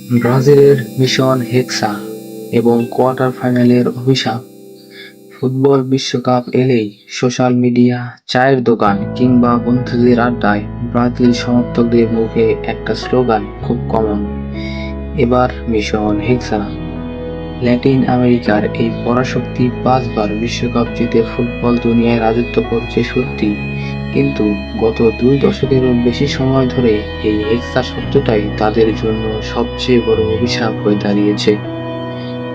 ব্রাজিলের মিশন হেক্সা এবং কোয়ার্টার ফাইনালের অভিশাপ। ফুটবল বিশ্বকাপ এলেই সোশ্যাল মিডিয়া, চায়ের দোকান কিংবা বন্ধুদের আড্ডায় ব্রাজিল সমর্থকদের মুখে একটা স্লোগান খুব কমন, এবার মিশন হেক্সা। ল্যাটিন আমেরিকার এই পরাশক্তি 5বার বিশ্বকাপ জিতে ফুটবল দুনিয়ায় রাজত্ব করছে সত্যি, কিন্তু গত 2 দশকেরও বেশি সময় ধরে এই হেক্সা শব্দটাই তাদের জন্য সবচেয়ে বড় অভিশাপ হয়ে দাঁড়িয়েছে।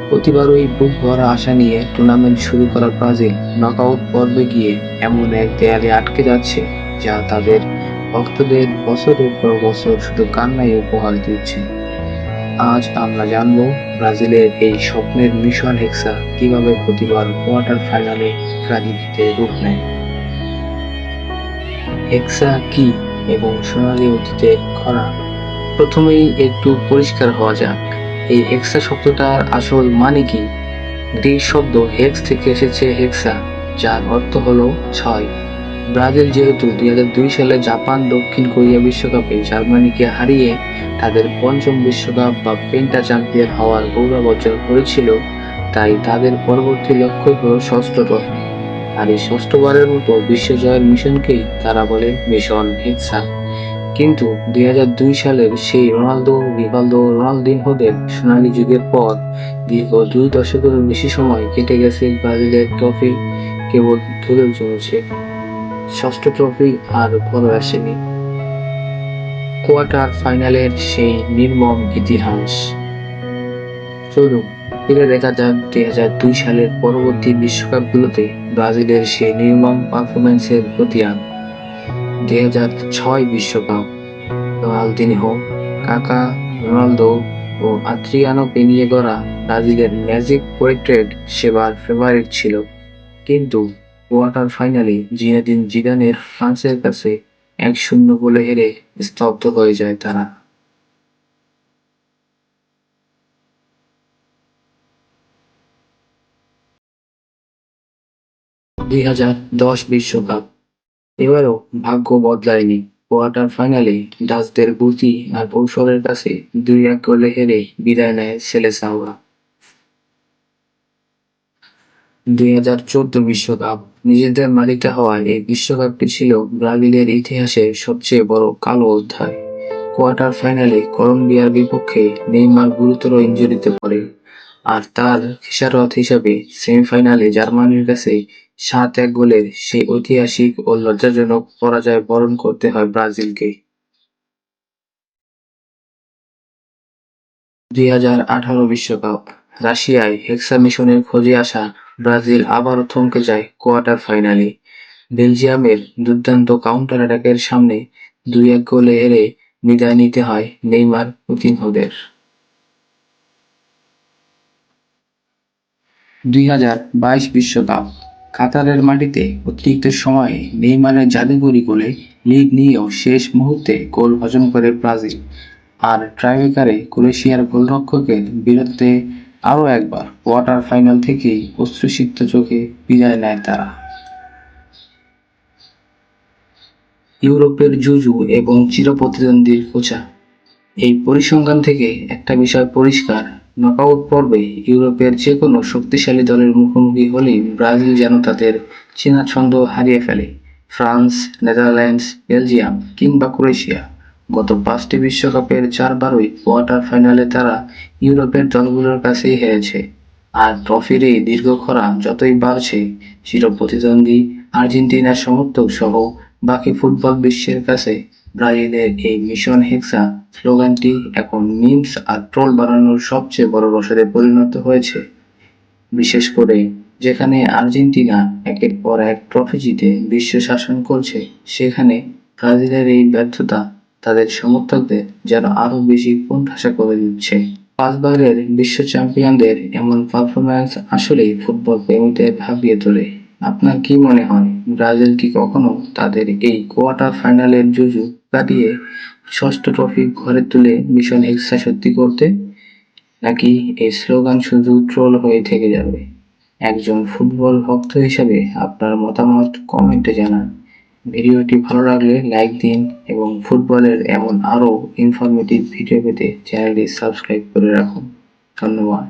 প্রতিবারই বুক ভরা আশা নিয়ে টুর্নামেন্ট শুরু করা ব্রাজিল নকআউট পর্বে গিয়ে এমন এক দেয়ালে আটকে যাচ্ছে, যা তাদের ভক্তদের বছরের পর বছর শুধু কান্নাই উপহার দিচ্ছে। আজ আমরা জানবো ব্রাজিলের এই স্বপ্নের মিশন হেক্সা কিভাবে প্রতিবার কোয়ার্টার ফাইনালে ট্র্যাজেডিতে রূপ নেয়। হেক্সা কি এবং সোনালী অতীতের খরা। প্রথমেই একটু পরিষ্কার হওয়া যাক, এই হেক্সা শব্দটার আসল মানে কি। গ্রিক শব্দ হেক্স থেকে এসেছে হেক্সা, যার অর্থ হলো 6। ব্রাজিল যেহেতু 2002 সালে জাপান দক্ষিণ কোরিয়া বিশ্বকাপে জার্মানিকে হারিয়ে তাদের পঞ্চম বিশ্বকাপ বা পেন্টা চ্যাম্পিয়ন হওয়ার গৌরব অর্জন করেছিল, তাই তাদের পরবর্তী লক্ষ্যই হলো ষষ্ঠ ট্রফি। আর এই ষষ্ঠবারের মতো বিশ্ব জয়ের মিশনকেই তারা বলে মিশন হেক্সা। কিন্তু 2002 সালের সেই রোনালদো, রিভালদো, রোনালদিনহোদের সোনালী যুগের পর দীর্ঘ 2 দশকেরও বেশি সময় কেটে গেছে, ব্রাজিলের ট্রফি কেবল ধুলোয় জমেছে। ষষ্ঠ ট্রফি আর ঘরে আসেনি। কোয়ার্টার ফাইনালের সেই নির্মম ইতিহাস। চলুন ফিরে দেখা যাক 2002 সালের পরবর্তী বিশ্বকাপগুলোতে ব্রাজিলের সেই নির্মম পারফরম্যান্সের খতিয়ান। 2006 বিশ্বকাপ, রোনালদিনহো, কাকা, রোনালদো ও আদ্রিয়ানো পেনিয়ে গড়া ব্রাজিলের ম্যাজিক পোর্ট্রেট সেবার ফেভারিট ছিল, কিন্তু কোয়ার্টার ফাইনালে জিনেদিন জিদানের ফ্রান্সের কাছে 1-0 গোলে হেরে স্তব্ধ হয়ে যায় তারা। 2010 বিশ্বকাপ, এবারও ভাগ্য বদলায়নি। কোয়ার্টার ফাইনালে ডাচদের গতি আর কৌশলের কাছে 2-1 গোলে হেরে বিদায় নেয় সেলেসাওরা। 2014 বিশ্বকাপ, নিজেদের মালিকানা হওয়ায় এই বিশ্বকাপটি ছিল ব্রাজিলের ইতিহাসে সবচেয়ে বড় কালো অধ্যায়। কোয়ার্টার ফাইনালে কলম্বিয়ার বিপক্ষে নেইমার গুরুতর ইনজুরিতে পড়ে, আর তার খেসারত হিসাবে সেমিফাইনালে জার্মানির কাছে 7-1 গোলের সেই ঐতিহাসিক ও লজ্জাজনক পরাজয় বরণ করতে হয় ব্রাজিলকে। 2018 বিশ্বকাপ, রাশিয়ায় হেক্সা মিশনের খোঁজে আসা ব্রাজিল আবারও থমকে যায় কোয়ার্টার ফাইনালে। বেলজিয়ামের দুর্দান্ত কাউন্টার অ্যাটাকের সামনে 2-1 গোলে হেরে বিদায় নিতে হয় নেইমার কুতিনহোদের। 2022 বিশ্বকাপ, কাতারের মাটিতে অতিরিক্ত সময়ে নেইমারের জাদুকরি গোলে লিড নিয়েও শেষ মুহূর্তে গোল হজম করে ব্রাজিল, আর টাইব্রেকারে ক্রোয়েশিয়ার গোলরক্ষকের বিরুদ্ধে আরও একবার কোয়ার্টার ফাইনাল থেকেই অশ্রুসিক্ত চোখে বিদায় নেয় তারা। ইউরোপের জুজু এবং চিরপ্রতিদ্বন্দ্বীর খোঁচা। এই পরিসংখ্যান থেকে একটা বিষয় পরিষ্কার, নকআউট পর্বে ইউরোপের যেকোনো শক্তিশালী দলের মুখোমুখি হলেই ব্রাজিল যেন তাদের চেনা ছন্দ হারিয়ে ফেলে। ফ্রান্স, নেদারল্যান্ডস, বেলজিয়াম কিংবা ক্রোয়েশিয়া, গত 5টি বিশ্বকাপের 4বারই কোয়ার্টার ফাইনালে তারা ইউরোপের দলগুলোর কাছেই হেরেছে। আর ট্রফির এই দীর্ঘ খরা যতই বাড়ছে, চিরপ্রতিদ্বন্দ্বী আর্জেন্টিনার সমর্থক সহ বাকি ফুটবল বিশ্বের কাছে ব্রাজিলের এই মিশন হেক্সা স্লোগানটি এখন মিমস আর ট্রোল বানানোর সবচেয়ে বড় রসদে পরিণত হয়েছে। বিশেষ করে যেখানে আর্জেন্টিনা একের পর এক ট্রফি জিতে বিশ্ব শাসন করছে, সেখানে ব্রাজিলের এই ব্যর্থতা তাদের সমর্থকদের যেন আরও বেশি কোণঠাসা করে দিচ্ছে। 5বারের বিশ্ব চ্যাম্পিয়নদের এমন পারফরম্যান্স আসলেই ফুটবল প্রেমীদের ভাবিয়ে তোলে। আপনার কি মনে হয়, ব্রাজিল কি কখনো তাদের এই কোয়ার্টার ফাইনালের জুজু কাটিয়ে ষষ্ঠ ট্রফি ঘরে তুলে মিশন হেক্সা সত্যি করতে, নাকি এই স্লোগান শুধু ট্রোল হয়ে থেকে যাবে? একজন ফুটবল ভক্ত হিসেবে আপনার মতামত কমেন্টে জানান। ভিডিওটি ভালো লাগলে লাইক দিন এবং ফুটবলের এমন আরও ইনফরমেটিভ ভিডিও পেতে চ্যানেলটি সাবস্ক্রাইব করে রাখুন। ধন্যবাদ।